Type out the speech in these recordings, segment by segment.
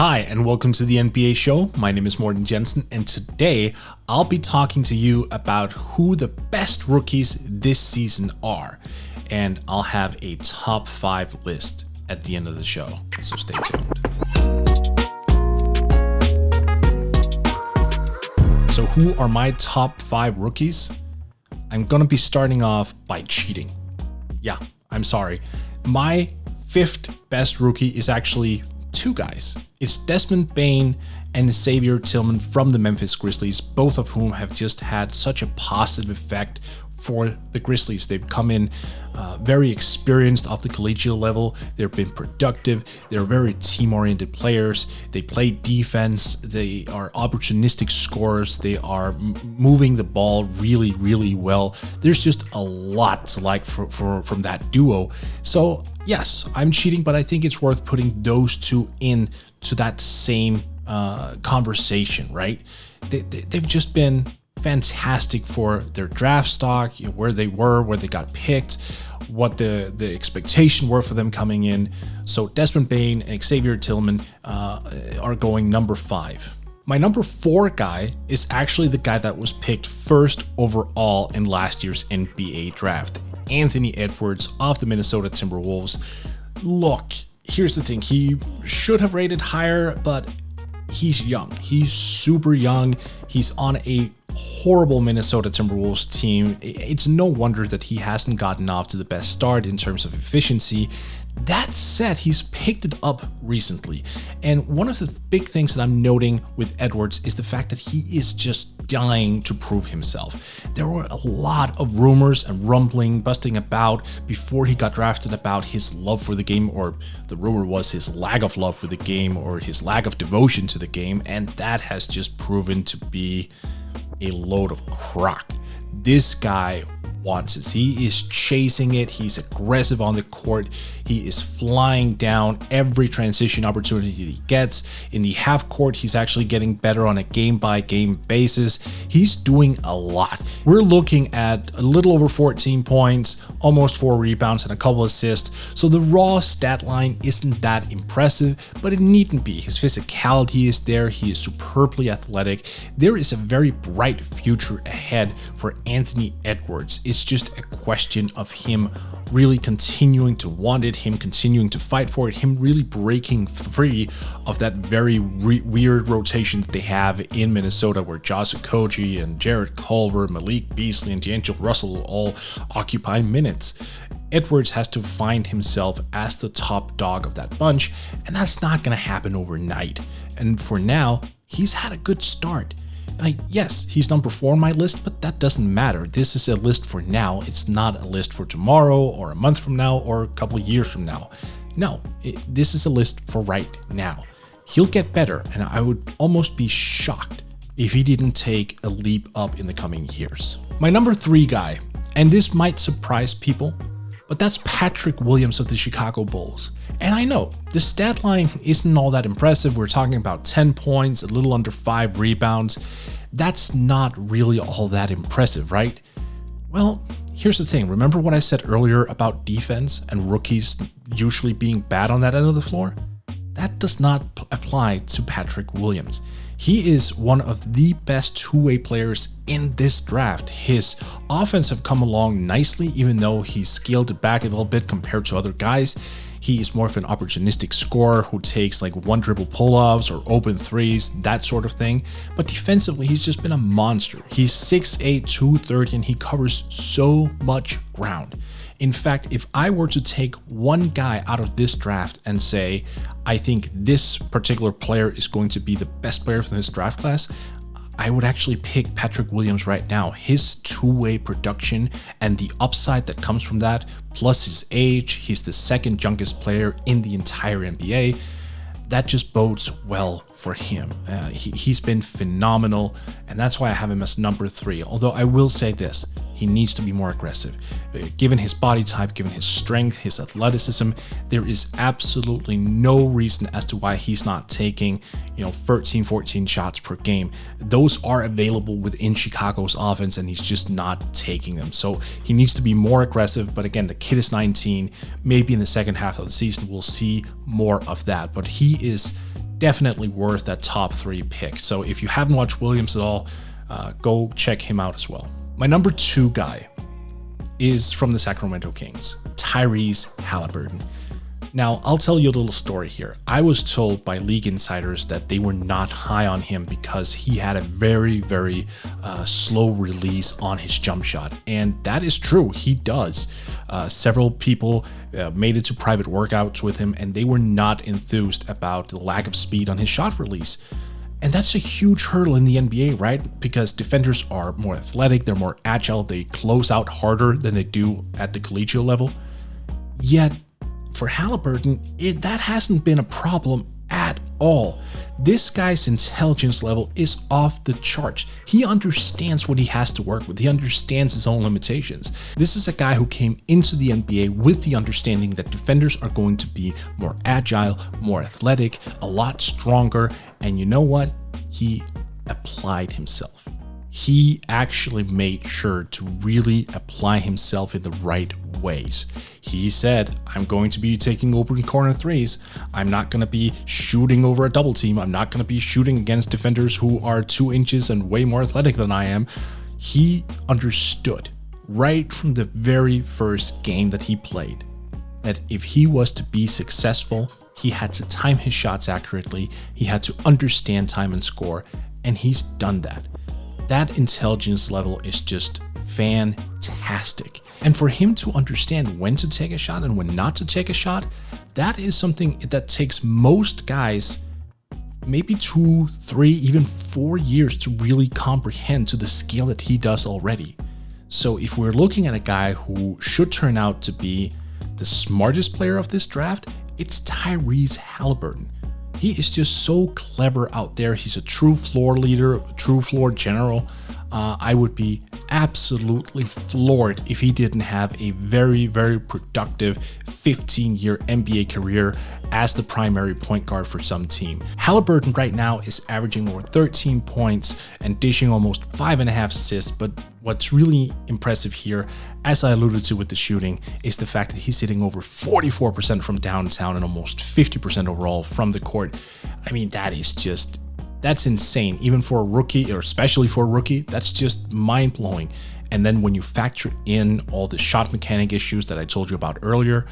Hi, and welcome to the NBA show. My name is Morten Jensen, and today I'll be talking to you about who the best rookies this season are. And I'll have a top 5 list at the end of the show, so stay tuned. So who are my top 5 rookies? I'm gonna be starting off by cheating. Yeah, I'm sorry. My 5th best rookie is actually 2 guys. It's Desmond Bane and Xavier Tillman from the Memphis Grizzlies, both of whom have just had such a positive effect for the Grizzlies. They've come in very experienced off the collegiate level. They've been productive. They're very team-oriented players. They play defense. They are opportunistic scorers. They are moving the ball really, really well. There's just a lot to like from that duo. So yes, I'm cheating, but I think it's worth putting those two in to that same conversation, right? They've just been fantastic for their draft stock, where they were, where they got picked, what the expectation were for them coming in. So Desmond Bane and Xavier Tillman are going number 5. My number 4 guy is actually the guy that was picked first overall in last year's NBA draft, Anthony Edwards of the Minnesota Timberwolves. Look, here's the thing. He should have rated higher, but he's young. He's super young. He's on a horrible Minnesota Timberwolves team. It's no wonder that he hasn't gotten off to the best start in terms of efficiency. That said, he's picked it up recently. And one of the big things that I'm noting with Edwards is the fact that he is just dying to prove himself. There were a lot of rumors and rumbling busting about before he got drafted about his love for the game, or the rumor was his lack of love for the game, or his lack of devotion to the game. And that has just proven to be a load of crock. This guy wants it. He is chasing it. He's aggressive on the court. He is flying down every transition opportunity he gets. In the half court, he's actually getting better on a game-by-game basis. He's doing a lot. We're looking at a little over 14 points, almost 4 rebounds, and a couple assists. So the raw stat line isn't that impressive, but it needn't be. His physicality is there. He is superbly athletic. There is a very bright future ahead for Anthony Edwards. It's just a question of him really continuing to want it, him continuing to fight for it, him really breaking free of that very weird rotation that they have in Minnesota, where Josh Okogie and Jarrett Culver, Malik Beasley, and D'Angelo Russell all occupy minutes. Edwards has to find himself as the top dog of that bunch, and that's not going to happen overnight. And for now, he's had a good start. Yes, he's number 4 on my list, but that doesn't matter. This is a list for now. It's not a list for tomorrow or a month from now or a couple years from now. No, this is a list for right now. He'll get better, and I would almost be shocked if he didn't take a leap up in the coming years. My number 3 guy, and this might surprise people, but that's Patrick Williams of the Chicago Bulls. And I know, the stat line isn't all that impressive. We're talking about 10 points, a little under 5 rebounds. That's not really all that impressive, right? Well, here's the thing. Remember what I said earlier about defense and rookies usually being bad on that end of the floor? That does not apply to Patrick Williams. He is one of the best two-way players in this draft. His offense have come along nicely, even though he's scaled it back a little bit compared to other guys. He is more of an opportunistic scorer who takes like one dribble pull-offs or open threes, that sort of thing. But defensively, he's just been a monster. He's 6'8", 230, and he covers so much ground. In fact, if I were to take one guy out of this draft and say, I think this particular player is going to be the best player from this draft class, I would actually pick Patrick Williams right now. His two-way production and the upside that comes from that, plus his age, he's the 2nd youngest player in the entire NBA. That just bodes well for him. He's been phenomenal, and that's why I have him as number 3. Although I will say this, he needs to be more aggressive. Given his body type, given his strength, his athleticism, there is absolutely no reason as to why he's not taking, 13, 14 shots per game. Those are available within Chicago's offense, and he's just not taking them. So he needs to be more aggressive. But again, the kid is 19. Maybe in the second half of the season, we'll see more of that. But he is definitely worth that top 3 pick. So if you haven't watched Williams at all, go check him out as well. My number 2 guy is from the Sacramento Kings, Tyrese Haliburton. Now, I'll tell you a little story here. I was told by league insiders that they were not high on him because he had a very, very slow release on his jump shot. And that is true. He does. Several people made it to private workouts with him, and they were not enthused about the lack of speed on his shot release. And that's a huge hurdle in the NBA, right? Because defenders are more athletic, they're more agile, they close out harder than they do at the collegiate level. Yet, for Haliburton, that hasn't been a problem at all. This guy's intelligence level is off the charts. He understands what he has to work with. He understands his own limitations. This is a guy who came into the NBA with the understanding that defenders are going to be more agile, more athletic, a lot stronger. And you know what? He applied himself. He actually made sure to really apply himself in the right ways. He said, I'm going to be taking open corner threes. I'm not going to be shooting over a double team. I'm not going to be shooting against defenders who are 2 inches and way more athletic than I am. He understood right from the very first game that he played that if he was to be successful, he had to time his shots accurately. He had to understand time and score, and he's done that. That intelligence level is just fantastic. And for him to understand when to take a shot and when not to take a shot, that is something that takes most guys maybe 2, 3, even 4 years to really comprehend to the scale that he does already. So if we're looking at a guy who should turn out to be the smartest player of this draft, it's Tyrese Haliburton. He is just so clever out there. He's a true floor leader, a true floor general. I would be absolutely floored if he didn't have a very, very productive 15-year NBA career as the primary point guard for some team. Haliburton right now is averaging over 13 points and dishing almost 5.5 assists, but what's really impressive here, as I alluded to with the shooting, is the fact that he's hitting over 44% from downtown and almost 50% overall from the court. I mean, that's insane. Even for a rookie, or especially for a rookie, that's just mind-blowing. And then when you factor in all the shot mechanic issues that I told you about earlier,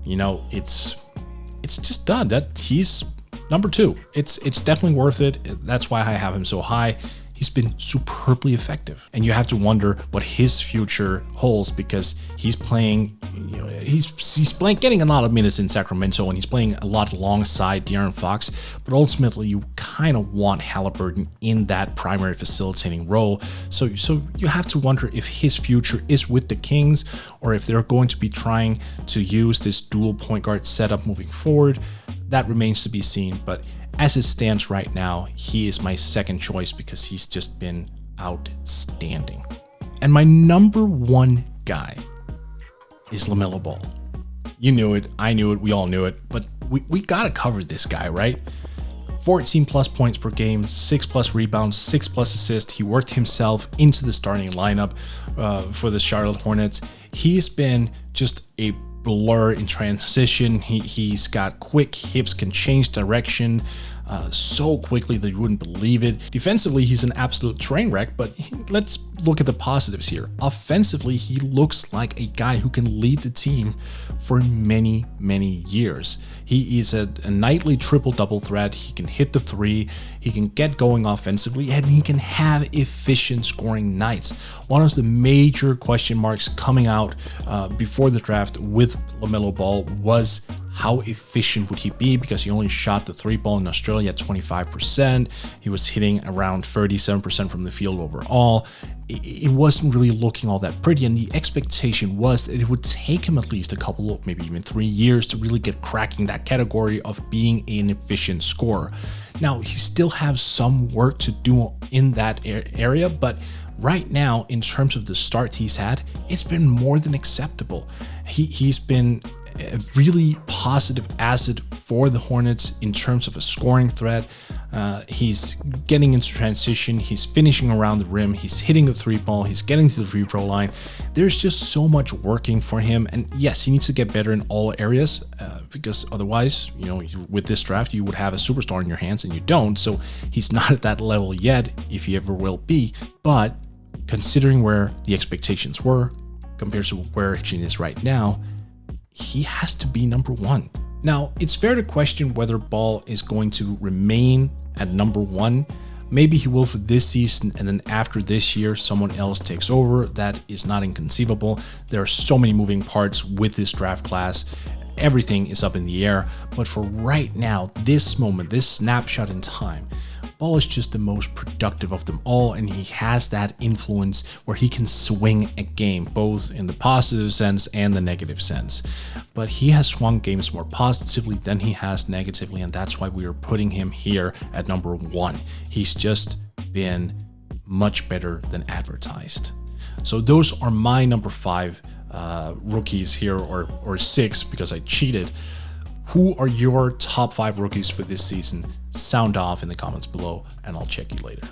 you know, it's just done. That he's number 2. It's definitely worth it. That's why I have him so high. He's been superbly effective, and you have to wonder what his future holds because he's playing, you know, he's playing, getting a lot of minutes in Sacramento, and he's playing a lot alongside De'Aaron Fox. But ultimately, you kind of want Haliburton in that primary facilitating role. So you have to wonder if his future is with the Kings or if they're going to be trying to use this dual point guard setup moving forward. That remains to be seen, but as it stands right now, he is my second choice because he's just been outstanding. And my number 1 guy is LaMelo Ball. You knew it, I knew it, we all knew it, but we gotta cover this guy, right? 14 plus points per game, 6 plus rebounds, 6 plus assists. He worked himself into the starting lineup for the Charlotte Hornets. He's been just a blur in transition. He's got quick hips, can change direction so quickly that you wouldn't believe it. Defensively, he's an absolute train wreck, but let's look at the positives here. Offensively, he looks like a guy who can lead the team for many, many years. He is a nightly triple-double threat. He can hit the 3, he can get going offensively, and he can have efficient scoring nights. One of the major question marks coming out before the draft with LaMelo Ball was how efficient would he be, because he only shot the 3-ball in Australia at 25%. He was hitting around 37% from the field overall. It wasn't really looking all that pretty, and the expectation was that it would take him at least a couple, maybe even 3 years to really get cracking that category of being an efficient scorer. Now, he still has some work to do in that area, but right now, in terms of the start he's had, it's been more than acceptable. He's been a really positive asset for the Hornets in terms of a scoring threat. He's getting into transition, he's finishing around the rim, he's hitting the three ball, he's getting to the free throw line. There's just so much working for him, and yes, he needs to get better in all areas, because otherwise, with this draft, you would have a superstar in your hands, and you don't. So he's not at that level yet, if he ever will be. But considering where the expectations were compared to where he is right now, he has to be number one. Now, it's fair to question whether Ball is going to remain at number one. Maybe he will for this season, and then after this year, someone else takes over. That is not inconceivable. There are so many moving parts with this draft class. Everything is up in the air. But for right now, this moment, this snapshot in time, Ball is just the most productive of them all, and he has that influence where he can swing a game, both in the positive sense and the negative sense. But he has swung games more positively than he has negatively, and that's why we are putting him here at number one. He's just been much better than advertised. So those are my number 5 rookies here, or 6 because I cheated. Who are your top 5 rookies for this season? Sound off in the comments below, and I'll check you later.